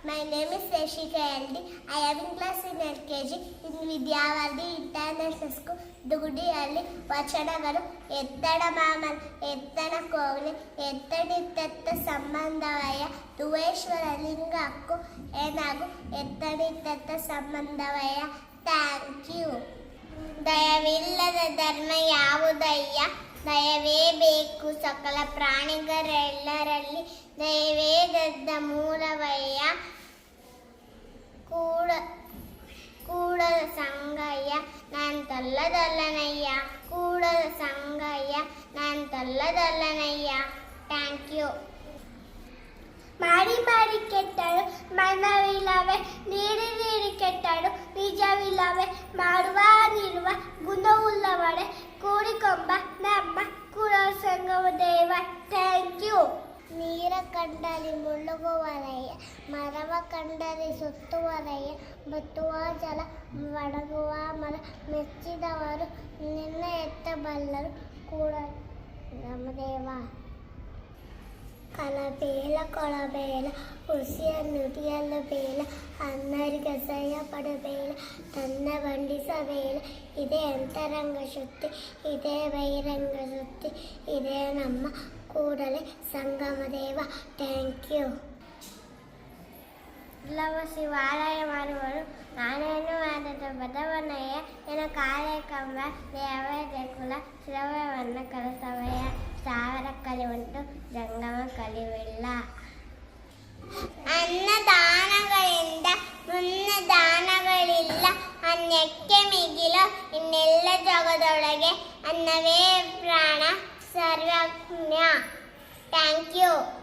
My name is Reshika LD. I am in class in LKG in Vidyavardi International School, Dugudiyalli. ವಚನಗಳು ಎತ್ತಡ ಮಾಮನ ಎತ್ತಡ ಕೋಗಲೆ ಎತ್ತಡಿತ್ತ ಸಂಬಂಧವಯ ದುವೇಶ್ವರ ಲಿಂಗ ಹಕ್ಕು ಏನಾಗು ಎತ್ತಡಿತ್ತ ಸಂಬಂಧವಯ. Thank you. ದಯವಿಲ್ಲದ ಧರ್ಮ ಯಾವುದಯ್ಯ? ದಯವೇ ಬೇಕು ಸಕಲ ಪ್ರಾಣಿಗರೆಲ್ಲರಲ್ಲಿ. ದಯವೇ ದದ್ದ ಮೂಲವಯ್ಯ. ಕೂಡಲ ಸಂಗಯ್ಯ ನಾನು ತಲ್ಲದಲ್ಲನಯ್ಯ. ಕೂಡಲ ಸಂಗಯ್ಯ ನಾನು ತಲ್ಲದಲ್ಲನಯ್ಯ. Thank you. ಮಾಡಿ ಮಾಡಿ ಕೆಟ್ಟಳು ಮನವಿಲ್ಲವೇ, ನೀಡಿ ನೀಡಿ ಕೆಟ್ಟಳು ನಿಜವಿಲ್ಲವೇ. ಮಾಡುವ ನಿರುವ ಗುಣವುಳ್ಳವಳೆ ಕೂಡಿಕೊಂಬ ನಮ್ಮ ಕುಲಸಂಗಮ ದೇವ. Thank you. ನೀರ ಕಂಡಲ್ಲಿ ಮುಳುಗುವರಯ್ಯ, ಮರವ ಕಂಡಲ್ಲಿ ಸುತ್ತುವರಯ್ಯ. ಬತ್ತುವ ಜಲ ಒಣಗುವ ಮರ ಮೆಚ್ಚಿದವರು ನಿನ್ನ ಎತ್ತಬಲ್ಲರು ಕೂಡ ನಮ್ಮ ದೇವ. ಕಲಬೇಲ ಕೊಳಬೇಲ ಹುಸಿಯ ನುಡಿಯಲು ಬೇಲ, ಅನ್ನರಿಗೆ ಅಸಹ್ಯ ಪಡಬೇಲ ತನ್ನ ಬಂಡಿಸಬೇಲ. ಇದೇ ಅಂತರಂಗ ಶುದ್ಧಿ, ಇದೇ ಬಹಿರಂಗ ಶುದ್ಧಿ, ಇದೇ ನಮ್ಮ ಕೂಡಲೇ ಸಂಗಮ ದೇವ. Thank you. ಇಲ್ಲವ ಶಿವಾಲಯ ಮಾಡುವರು ನಾನೇನು ಆದದ ಬದವನಯ್ಯ. ನಿನ್ನ ಕಾಳೆ ಕಂಬ ದೇವೇ ಕುಲ ಶಿರವನ್ನ ಕಲಸವಯ್ಯ. ಸಾವಿರ ಕಲಿ ಉಂಟು ಜಂಗಮ ಕಲಿವಿಲ್ಲ. ಅನ್ನದಾನಗಳಿಂದ ಮುನ್ನ ದಾನಗಳಿಲ್ಲ, ಅನ್ನಕ್ಕೆ ಮಿಗಿಲು ಇನ್ನೆಲ್ಲ ಜಗದೊಳಗೆ. ಅನ್ನವೇ ಪ್ರಾಣ ಸರ್ವಜ್ಞ. Thank you.